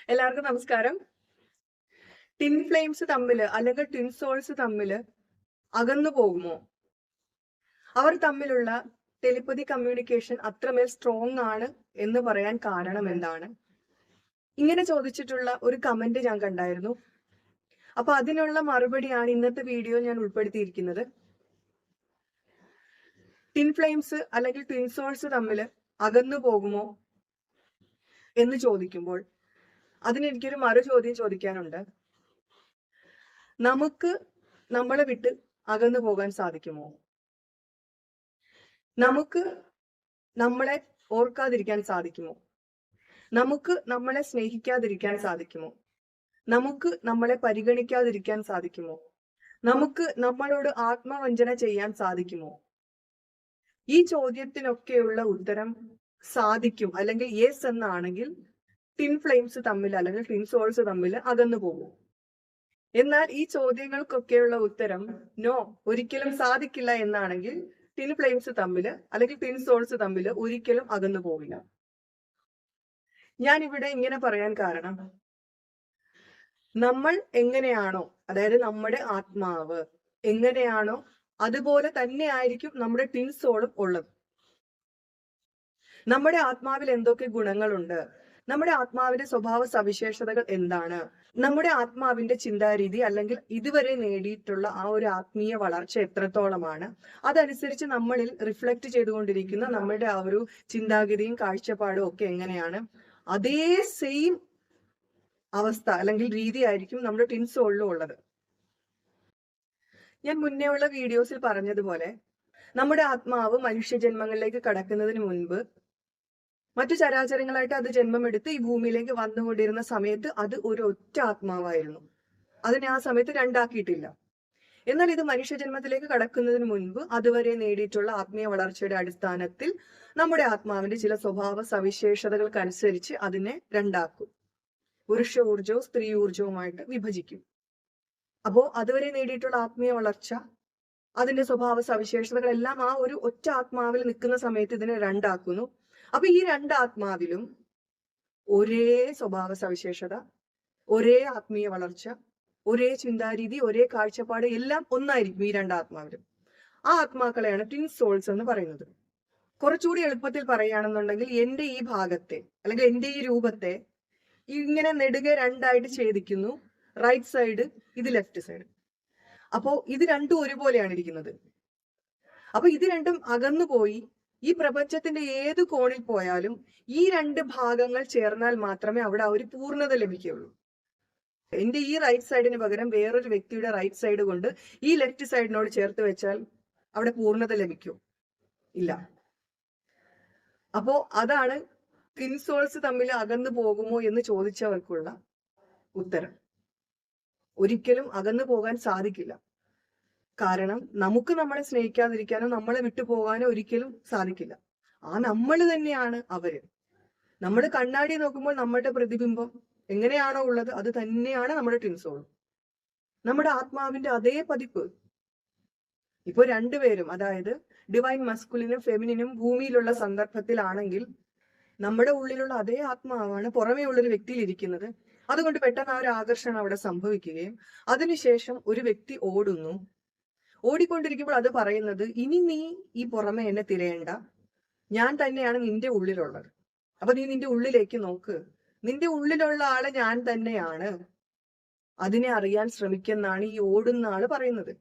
എല്ലാവർക്കും നമസ്കാരം. Tin flames തമ്മില് അല്ലെങ്കിൽ ടിൻ സോൾസ് തമ്മില് അകന്നു പോകുമോ? അവർ തമ്മിലുള്ള ടെലിപ്പതി കമ്മ്യൂണിക്കേഷൻ അത്രമേൽ സ്ട്രോങ് ആണ് എന്ന് പറയാൻ കാരണം എന്താണ്? ഇങ്ങനെ ചോദിച്ചിട്ടുള്ള ഒരു കമന്റ് ഞാൻ കണ്ടായിരുന്നു. അപ്പൊ അതിനുള്ള മറുപടിയാണ് ഇന്നത്തെ വീഡിയോ ഞാൻ ഉൾപ്പെടുത്തിയിരിക്കുന്നത്. ടിൻ ഫ്ലെയിംസ് അല്ലെങ്കിൽ ടിൻ സോൾസ് തമ്മില് അകന്നു പോകുമോ എന്ന് ചോദിക്കുമ്പോൾ അതിനെനിക്കൊരു മറു ചോദ്യം ചോദിക്കാനുണ്ട്. നമുക്ക് നമ്മളെ വിട്ട് അകന്നു പോകാൻ സാധിക്കുമോ? നമുക്ക് നമ്മളെ ഓർക്കാതിരിക്കാൻ സാധിക്കുമോ? നമുക്ക് നമ്മളെ സ്നേഹിക്കാതിരിക്കാൻ സാധിക്കുമോ? നമുക്ക് നമ്മളെ പരിഗണിക്കാതിരിക്കാൻ സാധിക്കുമോ? നമുക്ക് നമ്മളോട് ആത്മവഞ്ചന ചെയ്യാൻ സാധിക്കുമോ? ഈ ചോദ്യത്തിനൊക്കെയുള്ള ഉത്തരം സാധിക്കും അല്ലെങ്കിൽ യെസ് എന്നാണെങ്കിൽ ടിൻ ഫ്ലെയിംസ് തമ്മിൽ അല്ലെങ്കിൽ ടിൻ സോൾസ് തമ്മിൽ അകന്നു പോകും. എന്നാൽ ഈ ചോദ്യങ്ങൾക്കൊക്കെയുള്ള ഉത്തരം നോ, ഒരിക്കലും സാധിക്കില്ല എന്നാണെങ്കിൽ ടിൻ ഫ്ലെയിംസ് തമ്മിൽ അല്ലെങ്കിൽ ടിൻ സോൾസ് തമ്മിൽ ഒരിക്കലും അകന്നു പോവില്ല. ഞാൻ ഇവിടെ ഇങ്ങനെ പറയാൻ കാരണം, നമ്മൾ എങ്ങനെയാണോ, അതായത് നമ്മുടെ ആത്മാവ് എങ്ങനെയാണോ അതുപോലെ തന്നെ ആയിരിക്കും നമ്മുടെ ടിൻ സോളും ഉള്ളത്. നമ്മുടെ ആത്മാവിൽ എന്തൊക്കെ ഗുണങ്ങളുണ്ട്, നമ്മുടെ ആത്മാവിന്റെ സ്വഭാവ സവിശേഷതകൾ എന്താണ്, നമ്മുടെ ആത്മാവിന്റെ ചിന്താരീതി അല്ലെങ്കിൽ ഇതുവരെ നേടിയിട്ടുള്ള ആ ഒരു ആത്മീയ വളർച്ച എത്രത്തോളമാണ്, അതനുസരിച്ച് നമ്മളിൽ റിഫ്ലക്ട് ചെയ്തുകൊണ്ടിരിക്കുന്ന നമ്മുടെ ആ ഒരു ചിന്താഗതിയും കാഴ്ചപ്പാടും ഒക്കെ എങ്ങനെയാണ്, അതേ സെയിം അവസ്ഥ അല്ലെങ്കിൽ രീതി ആയിരിക്കും നമ്മുടെ ടിൻ സോളിലും ഉള്ളത്. ഞാൻ മുന്നേ ഉള്ള വീഡിയോസിൽ പറഞ്ഞതുപോലെ നമ്മുടെ ആത്മാവ് മനുഷ്യജന്മങ്ങളിലേക്ക് കടക്കുന്നതിന് മുൻപ് മറ്റു ചരാചരങ്ങളായിട്ട് അത് ജന്മമെടുത്ത് ഈ ഭൂമിയിലേക്ക് വന്നുകൊണ്ടിരുന്ന സമയത്ത് അത് ഒരു ഒറ്റ ആത്മാവായിരുന്നു. അതിനെ ആ സമയത്ത് രണ്ടാക്കിയിട്ടില്ല. എന്നാൽ ഇത് മനുഷ്യജന്മത്തിലേക്ക് കടക്കുന്നതിന് മുൻപ് അതുവരെ നേടിയിട്ടുള്ള ആത്മീയ വളർച്ചയുടെ അടിസ്ഥാനത്തിൽ നമ്മുടെ ആത്മാവിന്റെ ചില സ്വഭാവ സവിശേഷതകൾക്കനുസരിച്ച് അതിനെ രണ്ടാക്കും. പുരുഷ ഊർജവും സ്ത്രീ ഊർജവുമായിട്ട് വിഭജിക്കും. അപ്പോ അതുവരെ നേടിയിട്ടുള്ള ആത്മീയ വളർച്ച, അതിന്റെ സ്വഭാവ സവിശേഷതകളെല്ലാം ആ ഒരു ഒറ്റ ആത്മാവിൽ നിൽക്കുന്ന സമയത്ത് ഇതിനെ രണ്ടാക്കുന്നു. അപ്പൊ ഈ രണ്ട് ആത്മാവിലും ഒരേ സ്വഭാവ സവിശേഷത, ഒരേ ആത്മീയ വളർച്ച, ഒരേ ചിന്താരീതി, ഒരേ കാഴ്ചപ്പാട് എല്ലാം ഒന്നായിരിക്കും ഈ രണ്ട് ആത്മാവിലും. ആ ആത്മാക്കളെയാണ് ടിൻ സോൾസ് എന്ന് പറയുന്നത്. കുറച്ചുകൂടി എളുപ്പത്തിൽ പറയുകയാണെന്നുണ്ടെങ്കിൽ എന്റെ ഈ ഭാഗത്തെ അല്ലെങ്കിൽ എന്റെ ഈ രൂപത്തെ ഇങ്ങനെ നെടുകെ രണ്ടായിട്ട് ഛേദിക്കുന്നു. റൈറ്റ് സൈഡ്, ഇത് ലെഫ്റ്റ് സൈഡ്. അപ്പോ ഇത് രണ്ടും ഒരുപോലെയാണ് ഇരിക്കുന്നത്. അപ്പൊ ഇത് രണ്ടും അകന്നു പോയി ഈ പ്രപഞ്ചത്തിന്റെ ഏത് കോണിൽ പോയാലും ഈ രണ്ട് ഭാഗങ്ങൾ ചേർന്നാൽ മാത്രമേ അവിടെ ആ ഒരു പൂർണ്ണത ലഭിക്കുകയുള്ളൂ. എന്റെ ഈ റൈറ്റ് സൈഡിന് പകരം വേറൊരു വ്യക്തിയുടെ റൈറ്റ് സൈഡ് കൊണ്ട് ഈ ലെഫ്റ്റ് സൈഡിനോട് ചേർത്ത് വെച്ചാൽ അവിടെ പൂർണ്ണത ലഭിക്കൂ? ഇല്ല. അപ്പോ അതാണ് ടിൻ സോൾസ് തമ്മിൽ അകന്നു പോകുമോ എന്ന് ചോദിച്ചവർക്കുള്ള ഉത്തരം. ഒരിക്കലും അകന്നു പോകാൻ സാധിക്കില്ല. കാരണം നമുക്ക് നമ്മളെ സ്നേഹിക്കാതിരിക്കാനോ നമ്മളെ വിട്ടുപോകാനോ ഒരിക്കലും സാധിക്കില്ല. ആ നമ്മൾ തന്നെയാണ് അവര്. നമ്മൾ കണ്ണാടി നോക്കുമ്പോൾ നമ്മുടെ പ്രതിബിംബം എങ്ങനെയാണോ ഉള്ളത് അത് തന്നെയാണ് നമ്മുടെ ടിൻ സോൾ. നമ്മുടെ ആത്മാവിന്റെ അതേ പതിപ്പ്. ഇപ്പൊ രണ്ടുപേരും, അതായത് ഡിവൈൻ മസ്കുലിനും ഫെമിനിനും ഭൂമിയിലുള്ള സന്ദർഭത്തിലാണെങ്കിൽ നമ്മുടെ ഉള്ളിലുള്ള അതേ ആത്മാവാണ് പുറമേ ഉള്ളൊരു വ്യക്തിയിൽ ഇരിക്കുന്നത്. അതുകൊണ്ട് പെട്ടെന്ന് ആ ഒരു ആകർഷണം അവിടെ സംഭവിക്കുകയും അതിനുശേഷം ഒരു വ്യക്തി ഓടുന്നു. ഓടിക്കൊണ്ടിരിക്കുമ്പോൾ അത് പറയുന്നത്, ഇനി നീ ഈ പുറമെ എന്നെ തിരയണ്ട, ഞാൻ തന്നെയാണ് നിന്റെ ഉള്ളിലുള്ളത്. അപ്പൊ നീ നിന്റെ ഉള്ളിലേക്ക് നോക്ക്, നിന്റെ ഉള്ളിലുള്ള ആള് ഞാൻ തന്നെയാണ്, അതിനെ അറിയാൻ ശ്രമിക്കുന്നാണ് ഈ ഓടുന്ന ആള് പറയുന്നത്.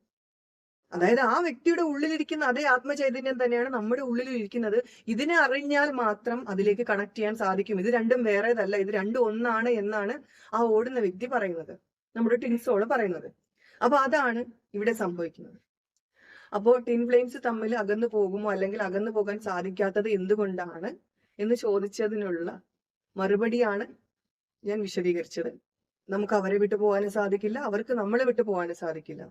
അതായത് ആ വ്യക്തിയുടെ ഉള്ളിലിരിക്കുന്ന അതേ ആത്മചൈതന്യം തന്നെയാണ് നമ്മുടെ ഉള്ളിലിരിക്കുന്നത്. ഇതിനെ അറിഞ്ഞാൽ മാത്രം അതിലേക്ക് കണക്ട് ചെയ്യാൻ സാധിക്കും. ഇത് രണ്ടും വേറേതല്ല, ഇത് രണ്ടും ഒന്നാണ് എന്നാണ് ആ ഓടുന്ന വ്യക്തി പറയുന്നത്, നമ്മുടെ ടിൻ സോള് പറയുന്നത്. അപ്പൊ അതാണ് ഇവിടെ സംഭവിക്കുന്നത്. അപ്പോൾ ടിൻ ഫ്ലെയിംസ് തമ്മിൽ അകന്നു പോകുമോ അല്ലെങ്കിൽ അകന്നു പോകാൻ സാധിക്കാത്തത് എന്തുകൊണ്ടാണ് എന്ന് ചോദിച്ചതിനുള്ള മറുപടിയാണ് ഞാൻ വിശദീകരിച്ചത്. നമുക്ക് അവരെ വിട്ടു പോകാനും സാധിക്കില്ല, അവർക്ക് നമ്മളെ വിട്ടു പോകാനും സാധിക്കില്ല.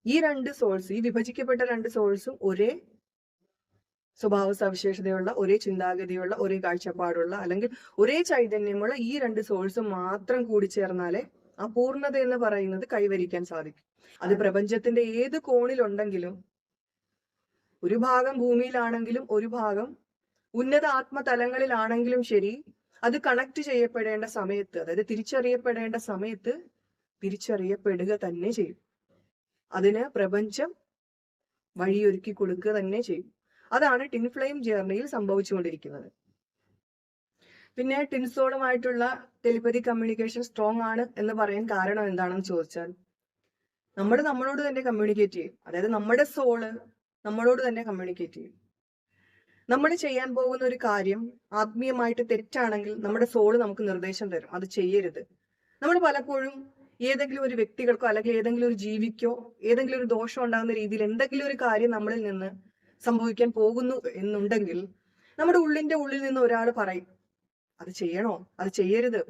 ഈ രണ്ട് സോൾസ്, ഈ വിഭജിക്കപ്പെട്ട രണ്ട് സോൾസും ഒരേ സ്വഭാവ സവിശേഷതയുള്ള, ഒരേ ചിന്താഗതിയുള്ള, ഒരേ കാഴ്ചപ്പാടുള്ള അല്ലെങ്കിൽ ഒരേ ചൈതന്യമുള്ള ഈ രണ്ട് സോൾസും മാത്രം കൂടി ചേർന്നാലേ ആ പൂർണ്ണത എന്ന് പറയുന്നത് കൈവരിക്കാൻ സാധിക്കും. അത് പ്രപഞ്ചത്തിന്റെ ഏത് കോണിലുണ്ടെങ്കിലും, ഒരു ഭാഗം ഭൂമിയിലാണെങ്കിലും ഒരു ഭാഗം ഉന്നത ആത്മതലങ്ങളിലാണെങ്കിലും ശരി, അത് കണക്ട് ചെയ്യപ്പെടേണ്ട സമയത്ത്, അതായത് തിരിച്ചറിയപ്പെടേണ്ട സമയത്ത് തിരിച്ചറിയപ്പെടുക തന്നെ ചെയ്യും. അതിന് പ്രപഞ്ചം വഴിയൊരുക്കി കൊടുക്കുക തന്നെ ചെയ്യും. അതാണ് ടിൻ ഫ്ലെയിം ജേർണിയിൽ സംഭവിച്ചുകൊണ്ടിരിക്കുന്നത്. പിന്നെ ടിൻസോളുമായിട്ടുള്ള ടെലിപ്പതി കമ്മ്യൂണിക്കേഷൻ സ്ട്രോങ് ആണ് എന്ന് പറയാൻ കാരണം എന്താണെന്ന് ചോദിച്ചാൽ, നമ്മളോട് തന്നെ കമ്മ്യൂണിക്കേറ്റ് ചെയ്യും. അതായത് നമ്മുടെ സോള് നമ്മളോട് തന്നെ കമ്മ്യൂണിക്കേറ്റ് ചെയ്യും. നമ്മൾ ചെയ്യാൻ പോകുന്ന ഒരു കാര്യം ആത്മീയമായിട്ട് തെറ്റാണെങ്കിൽ നമ്മുടെ സോള് നമുക്ക് നിർദ്ദേശം തരും, അത് ചെയ്യരുത്. നമ്മൾ പലപ്പോഴും ഏതെങ്കിലും ഒരു വ്യക്തികൾക്കോ അല്ലെങ്കിൽ ഏതെങ്കിലും ഒരു ജീവിക്കോ ഏതെങ്കിലും ഒരു ദോഷം ഉണ്ടാകുന്ന രീതിയിൽ എന്തെങ്കിലും ഒരു കാര്യം നമ്മളിൽ നിന്ന് സംഭവിക്കാൻ പോകുന്നു എന്നുണ്ടെങ്കിൽ നമ്മുടെ ഉള്ളിൽ നിന്ന് ഒരാൾ പറയും, അത് ചെയ്യണോ, അത് ചെയ്യരുത്,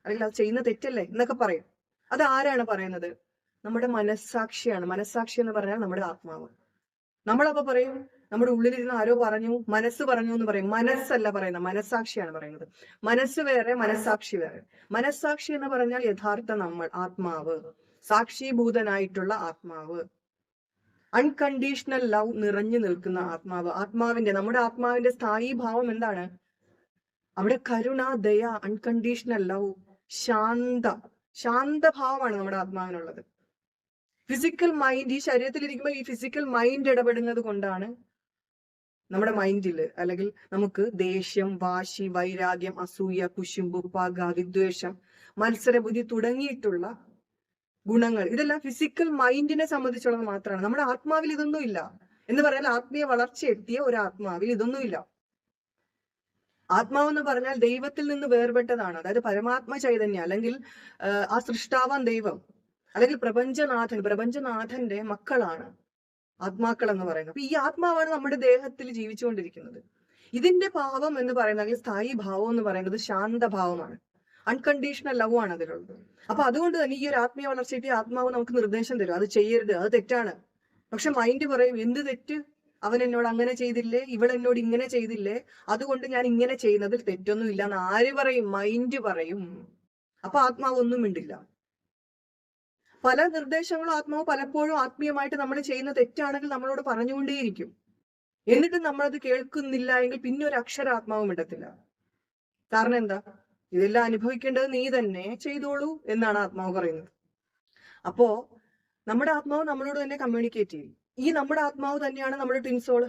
അല്ലെങ്കിൽ അത് ചെയ്യുന്ന തെറ്റല്ലേ എന്നൊക്കെ പറയും. അത് ആരാണ് പറയുന്നത്? നമ്മുടെ മനസ്സാക്ഷിയാണ്. മനസ്സാക്ഷി എന്ന് പറഞ്ഞാൽ നമ്മുടെ ആത്മാവ്. നമ്മളപ്പോ പറയും, നമ്മുടെ ഉള്ളിലിരുന്ന് ആരോ പറഞ്ഞു, മനസ്സ് പറഞ്ഞു എന്ന് പറയും. മനസ്സല്ല പറയുന്നത്, മനസ്സാക്ഷിയാണ് പറയുന്നത്. മനസ്സ് വേറെ, മനസ്സാക്ഷി വേറെ. മനസ്സാക്ഷി എന്ന് പറഞ്ഞാൽ യഥാർത്ഥ നമ്മൾ, ആത്മാവ്, സാക്ഷിഭൂതനായിട്ടുള്ള ആത്മാവ്, അൺകണ്ടീഷണൽ ലവ് നിറഞ്ഞു നിൽക്കുന്ന ആത്മാവ്. നമ്മുടെ ആത്മാവിന്റെ സ്ഥായി ഭാവം എന്താണ്? അവിടെ കരുണ, ദയ, അൺകണ്ടീഷണൽ ലവ്, ശാന്തഭാവമാണ് നമ്മുടെ ആത്മാവിനുള്ളത്. ഫിസിക്കൽ മൈൻഡ്, ഈ ശരീരത്തിലിരിക്കുമ്പോൾ ഈ ഫിസിക്കൽ മൈൻഡ് ഇടപെടുന്നത് കൊണ്ടാണ് നമ്മുടെ മൈൻഡില് അല്ലെങ്കിൽ നമുക്ക് ദേഷ്യം, വാശി, വൈരാഗ്യം, അസൂയ, കുശുമ്പ്, പക, വിദ്വേഷം, മത്സരബുദ്ധി തുടങ്ങിയിട്ടുള്ള ഗുണങ്ങൾ, ഇതെല്ലാം ഫിസിക്കൽ മൈൻഡിനെ സംബന്ധിച്ചുള്ളത് മാത്രമാണ്. നമ്മുടെ ആത്മാവിൽ ഇതൊന്നും ഇല്ല എന്ന് പറഞ്ഞാൽ, ആത്മീയ വളർച്ച എത്തിയ ഒരു ആത്മാവിൽ ഇതൊന്നുമില്ല. ആത്മാവെന്ന് പറഞ്ഞാൽ ദൈവത്തിൽ നിന്ന് വേർപെട്ടതാണ്. അതായത് പരമാത്മ ചൈതന്യം, അല്ലെങ്കിൽ ആ സൃഷ്ടാവാൻ ദൈവം, അല്ലെങ്കിൽ പ്രപഞ്ചനാഥന്റെ മക്കളാണ് ആത്മാക്കൾ എന്ന് പറയുന്നത്. അപ്പൊ ഈ ആത്മാവാണ് നമ്മുടെ ദേഹത്തിൽ ജീവിച്ചുകൊണ്ടിരിക്കുന്നത്. ഇതിന്റെ ഭാവം എന്ന് പറയുന്നത്, അല്ലെങ്കിൽ സ്ഥായി ഭാവം എന്ന് പറയുന്നത് ശാന്തഭാവമാണ്, അൺകണ്ടീഷണൽ ലവ് ആണ് അതിലുള്ളത്. അപ്പൊ അതുകൊണ്ട് തന്നെ ഈ ഒരു ആത്മീയ വളർച്ചയ്ക്ക് ആത്മാവ് നമുക്ക് നിർദ്ദേശം തരും, അത് ചെയ്യരുത്, അത് തെറ്റാണ്. പക്ഷെ മൈൻഡ് പറയും, എന്ത് തെറ്റ്, അവൻ എന്നോട് അങ്ങനെ ചെയ്തില്ലേ, ഇവളെന്നോട് ഇങ്ങനെ ചെയ്തില്ലേ, അതുകൊണ്ട് ഞാൻ ഇങ്ങനെ ചെയ്യുന്നതിൽ തെറ്റൊന്നും ഇല്ല എന്ന് ആര് പറയും? മൈൻഡ് പറയും. അപ്പൊ ആത്മാവ് ഒന്നും മിണ്ടില്ല. പല നിർദ്ദേശങ്ങളും ആത്മാവ് പലപ്പോഴും ആത്മീയമായിട്ട് നമ്മൾ ചെയ്യുന്ന തെറ്റാണെങ്കിൽ നമ്മളോട് പറഞ്ഞുകൊണ്ടേയിരിക്കും. എന്നിട്ട് നമ്മളത് കേൾക്കുന്നില്ല എങ്കിൽ പിന്നെ ഒരു അക്ഷരം ആത്മാവും ഇടത്തില്ല. കാരണം എന്താ? ഇതെല്ലാം അനുഭവിക്കേണ്ടത് നീ തന്നെ ചെയ്തോളൂ എന്നാണ് ആത്മാവ് പറയുന്നത്. അപ്പോ നമ്മുടെ ആത്മാവ് നമ്മളോട് തന്നെ കമ്മ്യൂണിക്കേറ്റ് ചെയ്യും. ഈ നമ്മുടെ ആത്മാവ് തന്നെയാണ് നമ്മുടെ ടിൻസോള്.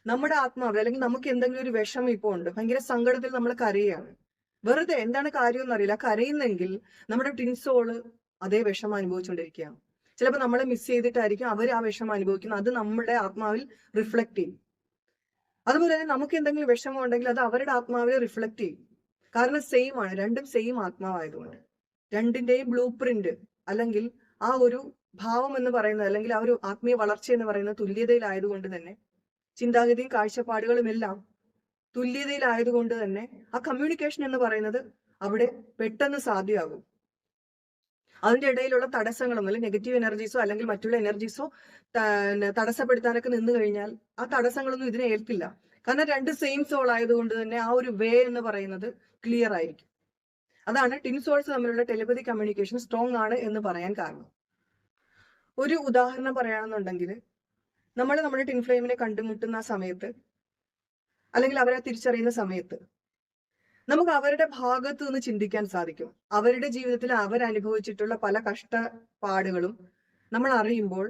നമ്മുടെ ആത്മാവ്, അല്ലെങ്കിൽ നമുക്ക് എന്തെങ്കിലും ഒരു വിഷമം ഇപ്പോൾ ഉണ്ട്, ഭയങ്കര സങ്കടത്തിൽ നമ്മൾ കരയാണ്, വെറുതെ എന്താണ് കാര്യം എന്നറിയില്ല, കരയുന്നെങ്കിൽ നമ്മുടെ ടിൻസോള് അതേ വിഷമം അനുഭവിച്ചുകൊണ്ടിരിക്കുകയാണ്. ചിലപ്പോൾ നമ്മളെ മിസ് ചെയ്തിട്ടായിരിക്കും അവർ ആ വിഷമം അനുഭവിക്കുന്നത്. അത് നമ്മുടെ ആത്മാവിൽ റിഫ്ലക്ട് ചെയ്യും. അതുപോലെ തന്നെ നമുക്ക് എന്തെങ്കിലും വിഷമം ഉണ്ടെങ്കിൽ അത് അവരുടെ ആത്മാവിൽ റിഫ്ലക്ട് ചെയ്യും. കാരണം സെയിം ആണ്, രണ്ടും സെയിം ആത്മാവായതുകൊണ്ട്. രണ്ടിന്റെയും ബ്ലൂ പ്രിന്റ്, അല്ലെങ്കിൽ ആ ഒരു ഭാവം എന്ന് പറയുന്നത്, അല്ലെങ്കിൽ ആ ഒരു ആത്മീയ വളർച്ച എന്ന് പറയുന്നത് തുല്യതയിലായതുകൊണ്ട് തന്നെ, ചിന്താഗതിയും കാഴ്ചപ്പാടുകളും എല്ലാം തുല്യതയിലായതുകൊണ്ട് തന്നെ ആ കമ്മ്യൂണിക്കേഷൻ എന്ന് പറയുന്നത് അവിടെ പെട്ടെന്ന് സാധ്യമാകും. അതിന്റെ ഇടയിലുള്ള തടസ്സങ്ങളൊന്നും, അല്ലെങ്കിൽ നെഗറ്റീവ് എനർജീസോ അല്ലെങ്കിൽ മറ്റുള്ള എനർജീസോ തടസ്സപ്പെടുത്താനൊക്കെ നിന്ന് കഴിഞ്ഞാൽ ആ തടസ്സങ്ങളൊന്നും ഇതിനെ ഏൽക്കില്ല. കാരണം രണ്ട് സെയിം സോൾ ആയതുകൊണ്ട് തന്നെ ആ ഒരു വേ എന്ന് പറയുന്നത് ക്ലിയർ ആയിരിക്കും. അതാണ് ടിൻ സോൾസ് തമ്മിലുള്ള ടെലിപ്പതി കമ്മ്യൂണിക്കേഷൻ സ്ട്രോങ് ആണ് എന്ന് പറയാൻ കാരണം. ഒരു ഉദാഹരണം പറയുകയാണെന്നുണ്ടെങ്കിൽ, നമ്മുടെ ടിൻ ഫ്ലെയിമിനെ കണ്ടുമുട്ടുന്ന സമയത്ത്, അല്ലെങ്കിൽ അവരെ തിരിച്ചറിയുന്ന സമയത്ത് നമുക്ക് അവരുടെ ഭാഗത്ത് നിന്ന് ചിന്തിക്കാൻ സാധിക്കും. അവരുടെ ജീവിതത്തിൽ അവരനുഭവിച്ചിട്ടുള്ള പല കഷ്ടപ്പാടുകളും നമ്മൾ അറിയുമ്പോൾ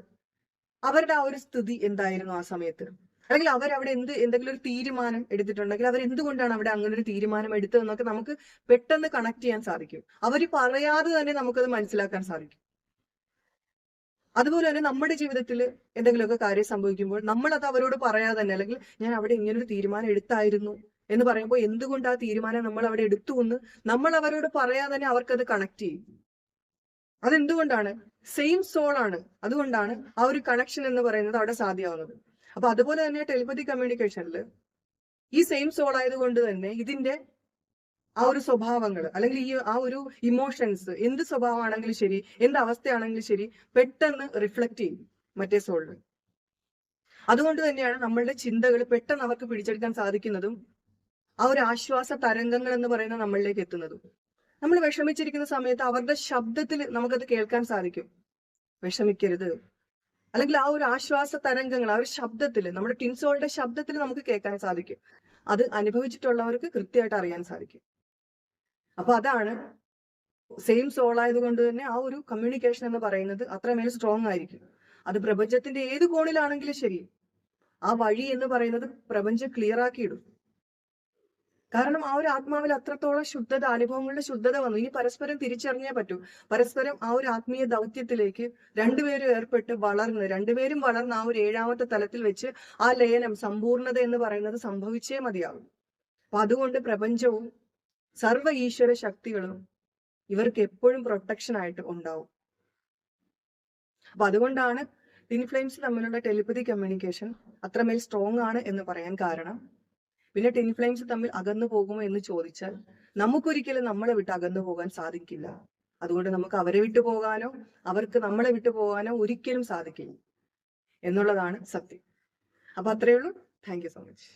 അവരുടെ ആ ഒരു സ്ഥിതി എന്തായിരുന്നു ആ സമയത്ത്, അല്ലെങ്കിൽ അവരവിടെ എന്തെങ്കിലും ഒരു തീരുമാനം എടുത്തിട്ടുണ്ടെങ്കിൽ അവരെന്തുകൊണ്ടാണ് അവിടെ അങ്ങനെ ഒരു തീരുമാനം എടുത്തതെന്നൊക്കെ നമുക്ക് പെട്ടെന്ന് കണക്ട് ചെയ്യാൻ സാധിക്കും. അവർ പറയാതെ തന്നെ നമുക്കത് മനസ്സിലാക്കാൻ സാധിക്കും. അതുപോലെ തന്നെ നമ്മുടെ ജീവിതത്തിൽ എന്തെങ്കിലുമൊക്കെ കാര്യം സംഭവിക്കുമ്പോൾ നമ്മൾ അത് അവരോട് പറയാതെ തന്നെ, അല്ലെങ്കിൽ ഞാൻ അവിടെ ഇങ്ങനൊരു തീരുമാനം എടുത്തായിരുന്നു എന്ന് പറയുമ്പോൾ എന്തുകൊണ്ട് ആ തീരുമാനം നമ്മൾ അവിടെ എടുത്തു എന്ന് നമ്മൾ അവരോട് പറയാതെ തന്നെ അവർക്കത് കണക്ട് ചെയ്യും. അതെന്തുകൊണ്ടാണ്? സെയിം സോൾ ആണ്, അതുകൊണ്ടാണ് ആ ഒരു കണക്ഷൻ എന്ന് പറയുന്നത് അവിടെ സാധ്യമാവുന്നത്. അപ്പൊ അതുപോലെ തന്നെ ടെലിപ്പതി കമ്മ്യൂണിക്കേഷനിൽ ഈ സെയിം സോൾ ആയതുകൊണ്ട് തന്നെ ഇതിന്റെ ആ ഒരു സ്വഭാവങ്ങൾ, അല്ലെങ്കിൽ ഈ ആ ഒരു ഇമോഷൻസ്, എന്ത് സ്വഭാവമാണെങ്കിലും ശരി, എന്ത് അവസ്ഥയാണെങ്കിലും ശരി, പെട്ടെന്ന് റിഫ്ലക്ട് ചെയ്യും മറ്റേ സോളിൽ. അതുകൊണ്ട് തന്നെയാണ് നമ്മളുടെ ചിന്തകൾ പെട്ടെന്ന് അവർക്ക് പിടിച്ചെടുക്കാൻ സാധിക്കുന്നതും ആ ഒരു ആശ്വാസ തരംഗങ്ങൾ എന്ന് പറയുന്ന നമ്മളിലേക്ക് എത്തുന്നതും. നമ്മൾ വിഷമിച്ചിരിക്കുന്ന സമയത്ത് അവരുടെ ശബ്ദത്തിൽ നമുക്കത് കേൾക്കാൻ സാധിക്കും, വിഷമിക്കരുത്, അല്ലെങ്കിൽ ആ ഒരു ആശ്വാസ തരംഗങ്ങൾ ആ ഒരു ശബ്ദത്തിൽ, നമ്മുടെ ടിൻസോളുടെ ശബ്ദത്തിൽ നമുക്ക് കേൾക്കാൻ സാധിക്കും. അത് അനുഭവിച്ചിട്ടുള്ളവർക്ക് കൃത്യമായിട്ട് അറിയാൻ സാധിക്കും. അപ്പൊ അതാണ് സെയിം സോൾ ആയതുകൊണ്ട് തന്നെ ആ ഒരു കമ്മ്യൂണിക്കേഷൻ എന്ന് പറയുന്നത് അത്രമേൽ സ്ട്രോങ് ആയിരിക്കും. അത് പ്രപഞ്ചത്തിന്റെ ഏത് കോണിലാണെങ്കിലും ശരി, ആ വഴി എന്ന് പറയുന്നത് പ്രപഞ്ചം ക്ലിയർ ആക്കിയിടും. കാരണം ആ ഒരു ആത്മാവിൽ അത്രത്തോളം ശുദ്ധത, അനുഭവങ്ങളുടെ ശുദ്ധത വന്നു. ഇനി പരസ്പരം തിരിച്ചറിഞ്ഞേ പറ്റൂ. പരസ്പരം ആ ഒരു ആത്മീയ ദൗത്യത്തിലേക്ക് രണ്ടുപേരും ഏർപ്പെട്ട് രണ്ടുപേരും വളർന്ന് ആ ഒരു 7ാമത്തെ തലത്തിൽ വെച്ച് ആ ലയനം, സമ്പൂർണത എന്ന് പറയുന്നത് സംഭവിച്ചേ മതിയാവും. അപ്പൊ അതുകൊണ്ട് പ്രപഞ്ചവും സർവ്വ ഈശ്വര ശക്തികളും ഇവർക്ക് എപ്പോഴും പ്രൊട്ടക്ഷൻ ആയിട്ട് ഉണ്ടാവും. അപ്പൊ അതുകൊണ്ടാണ് ട്വിൻ ഫ്ലെയിംസ് തമ്മിലുള്ള ടെലിപ്പതി കമ്മ്യൂണിക്കേഷൻ അത്രമേൽ സ്ട്രോങ് ആണ് എന്ന് പറയാൻ കാരണം. പിന്നെ ട്വിൻ ഫ്ലെയിംസ് തമ്മിൽ അകന്നു പോകുമോ എന്ന് ചോദിച്ചാൽ നമുക്കൊരിക്കലും നമ്മളെ വിട്ട് അകന്നു പോകാൻ സാധിക്കില്ല. അതുകൊണ്ട് നമുക്ക് അവരെ വിട്ടു പോകാനോ അവർക്ക് നമ്മളെ വിട്ടു പോകാനോ ഒരിക്കലും സാധിക്കില്ല എന്നുള്ളതാണ് സത്യം. അപ്പൊ അത്രയേ ഉള്ളൂ. Thank you so much.